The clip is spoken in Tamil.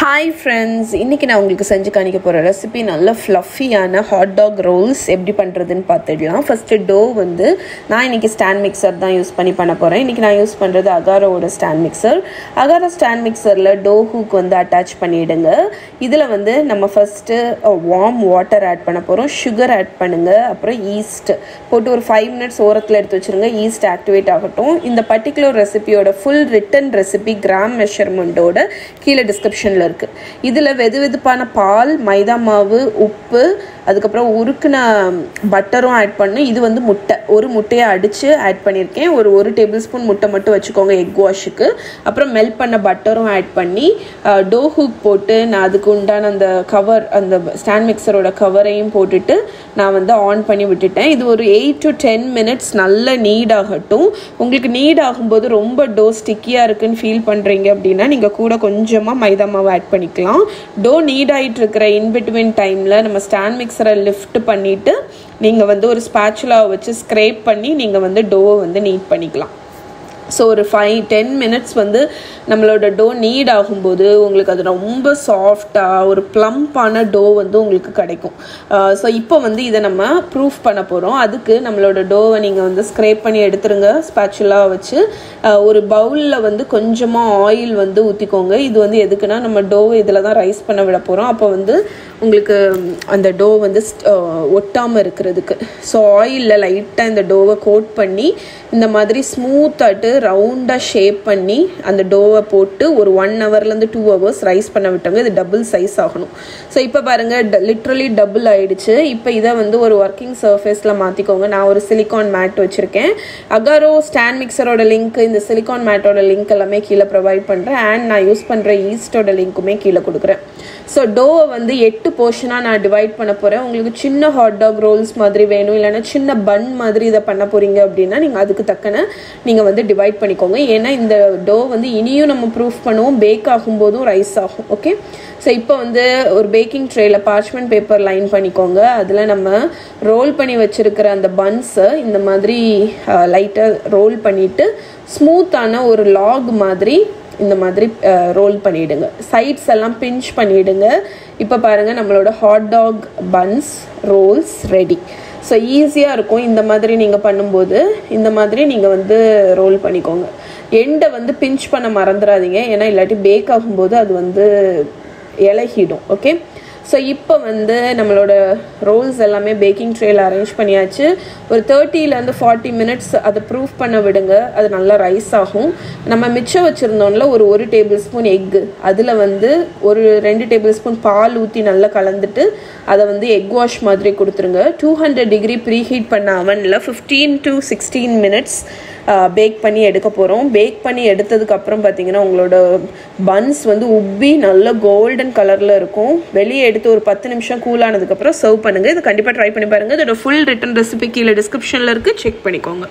Hi friends, இன்னைக்கு நான் உங்களுக்கு செஞ்சு காணிக்க போற ரெசிபி நல்ல ஃப்ளஃபியான ஹாட் டாக் ரோல்ஸ் எப்படி பண்றதுன்னு பார்த்துடலாம். ஃபர்ஸ்ட் டோ வந்து நான் இன்னைக்கு ஸ்டாண்ட் மிக்சர் தான் யூஸ் பண்ண போறேன். இன்னைக்கு நான் யூஸ் பண்றது அகாரோட ஸ்டாண்ட் மிக்சர். அகாரோ ஸ்டாண்ட் மிக்சர்ல டோ ஹூக் வந்து அட்டாச் பண்ணிடுங்க. இதுல வந்து நம்ம ஃபர்ஸ்ட் வார்ம் வாட்டர் ஆட் பண்ண போறோம். சுகர் ஆட் பண்ணுங்க. அப்புறம் ஈஸ்ட் போட்டு ஒரு 5 மினிட்ஸ் ஓரத்துல எடுத்து வச்சிருங்க. ஈஸ்ட் ஆக்டிவேட் ஆகட்டும். இந்த பர்టిక్యులர் ரெசிபியோட ஃபுல் ரிட்டன் ரெசிபி கிராம் மெஷர்மெண்டோட கீழே டிஸ்கிரிப்ஷன்ல இருக்கு. இதுல வெதுவெதுப்பான பால், மைதா மாவு, உப்பு, அதுக்கப்புறம் உருக்குன பட்டரும் ஆட் பண்ணு. இது வந்து முட்டை, ஒரு முட்டையை அடிச்சு ஆட் பண்ணியிருக்கேன். ஒரு டேபிள் ஸ்பூன் முட்டை மட்டும் வச்சுக்கோங்க எக் வாஷுக்கு. அப்புறம் மெல்ட் பண்ண பட்டரும் ஆட் பண்ணி டோ ஹூக் போட்டு நான் அதுக்கு உண்டான அந்த கவர், அந்த ஸ்டாண்ட் மிக்சரோட கவரையும் போட்டுட்டு நான் வந்து ஆன் பண்ணி விட்டுட்டேன். இது ஒரு 8 to 10 மினிட்ஸ் நல்ல நீட் ஆகட்டும். உங்களுக்கு நீட் ஆகும்போது ரொம்ப டோ ஸ்டிக்கியாக இருக்குன்னு ஃபீல் பண்ணுறீங்க அப்படின்னா நீங்கள் கூட கொஞ்சமாக மைதா மாவு ஆட் பண்ணிக்கலாம். டோ நீட் ஆகிட்டு இருக்கிற இன்பிட்வீன் டைமில் நம்ம ஸ்டாண்ட் மிக்சரை லிஃப்ட் பண்ணிவிட்டு நீங்கள் வந்து ஒரு ஸ்பேச்சுலாவை வச்சு ஸ்க்ரேப் பண்ணி நீங்கள் வந்து டோவை வந்து நீட் பண்ணிக்கலாம். ஸோ ஒரு 5-10 மினிட்ஸ் வந்து நம்மளோட டோ நீட் ஆகும்போது உங்களுக்கு அது ரொம்ப சாஃப்டாக ஒரு ப்ளம்பான டோ வந்து உங்களுக்கு கிடைக்கும். ஸோ இப்போ வந்து இதை நம்ம ப்ரூஃப் பண்ண போகிறோம். அதுக்கு நம்மளோட டோவை நீங்கள் வந்து ஸ்க்ரேப் பண்ணி எடுத்துருங்க ஸ்பேச்சுலாவை வச்சு. ஒரு பவுலில் வந்து கொஞ்சமாக ஆயில் வந்து ஊற்றிக்கோங்க. இது வந்து எதுக்குன்னா நம்ம டோவை இதில் தான் ரைஸ் பண்ண விட போகிறோம். அப்போ வந்து உங்களுக்கு அந்த டோ வந்து ஒட்டாமல் இருக்கிறதுக்கு. ஸோ ஆயிலில் லைட்டாக இந்த டோவை கோட் பண்ணி இந்த மாதிரி ஸ்மூத்தாட்டு ரவுண்டாக ஷேப் பண்ணி அந்த டோவை போட்டு ஒரு 1 ஹவர்லேருந்து 2 ஹவர்ஸ் ரைஸ் பண்ண விட்டாங்க. இது டபுள் சைஸ் ஆகணும். ஸோ இப்போ பாருங்கள் லிட்ரலி டபுள் ஆகிடுச்சு. இப்போ இதை வந்து ஒரு ஒர்க்கிங் சர்ஃபேஸில் மாற்றிக்கோங்க. நான் ஒரு சிலிக்கான் மேட் வச்சுருக்கேன். அகாரோ ஸ்டாண்ட் மிக்சரோட லிங்க், இந்த சிலிக்கான் மேட்டோட லிங்க் எல்லாமே கீழே ப்ரொவைட் பண்ணுறேன். அண்ட் நான் யூஸ் பண்ணுற ஈஸ்டோட லிங்க்குமே கீழே கொடுக்குறேன். ஸோ டோவை வந்து 8 போர்ஷனாக நான் டிவைட் பண்ண போகிறேன். உங்களுக்கு சின்ன ஹாட் டாக் ரோல்ஸ் மாதிரி வேணும், இல்லைன்னா சின்ன பன் மாதிரி இதை பண்ண போகிறீங்க அப்படின்னா நீங்கள் அதுக்கு தக்கன நீங்கள் வந்து டிவைட் பண்ணிக்கோங்க. ஏன்னா இந்த டோ வந்து இனியும் நம்ம ப்ரூஃப் பண்ணுவோம், பேக் ஆகும்போதும் ரைஸ் ஆகும். ஓகே, ஸோ இப்போ வந்து ஒரு பேக்கிங் ட்ரேயில் பார்ச்மெண்ட் பேப்பர் லைன் பண்ணிக்கோங்க. அதில் நம்ம ரோல் பண்ணி வச்சுருக்கிற அந்த பன்ஸை இந்த மாதிரி லைட்டாக ரோல் பண்ணிவிட்டு ஸ்மூத்தான ஒரு லாக் மாதிரி இந்த மாதிரி ரோல் பண்ணிவிடுங்க. சைட்ஸ் எல்லாம் பிஞ்ச் பண்ணிவிடுங்க. இப்போ பாருங்கள் நம்மளோட hot dog buns rolls ready. So ஈஸியாக இருக்கும். இந்த மாதிரி நீங்கள் பண்ணும்போது இந்த மாதிரி நீங்கள் வந்து ரோல் பண்ணிக்கோங்க. எண்டை வந்து பிஞ்ச் பண்ண மறந்துடாதீங்க, ஏன்னா இல்லாட்டி பேக் ஆகும்போது அது வந்து இலகிடும். ஓகே, ஸோ இப்போ வந்து நம்மளோட ரோல்ஸ் எல்லாமே பேக்கிங் ட்ரேயில் அரேஞ்ச் பண்ணியாச்சு. ஒரு 30-40 மினிட்ஸ் அதை ப்ரூஃப் பண்ண விடுங்க. அது நல்லா ரைஸ் ஆகும். நம்ம மிச்சம் வச்சுருந்தோம்ல ஒரு டேபிள் ஸ்பூன் எக்கு, அதில் வந்து ஒரு 2 டேபிள் ஸ்பூன் பால் ஊற்றி நல்லா கலந்துட்டு அதை வந்து எக் வாஷ் மாதிரி கொடுத்துருங்க. 200 டிகிரி ப்ரீ ஹீட் பண்ண அவனில் 15 to 16 மினிட்ஸ் பேக் பண்ணி எடுக்க போகிறோம். பேக் பண்ணி எடுத்ததுக்கப்புறம் பார்த்தீங்கன்னா உங்களோட பன்ஸ் வந்து உப்பி நல்ல கோல்டன் கலரில் இருக்கும். வெளியே எடுத்து ஒரு 10 நிமிஷம் கூலானதுக்கப்புறம் சர்வ் பண்ணுங்கள். இது கண்டிப்பாக ட்ரை பண்ணி பாருங்கள். இதோட ஃபுல் ரிட்டன் ரெசிபி கீழே டிஸ்கிரிப்ஷனில் இருக்குது, செக் பண்ணிக்கோங்க.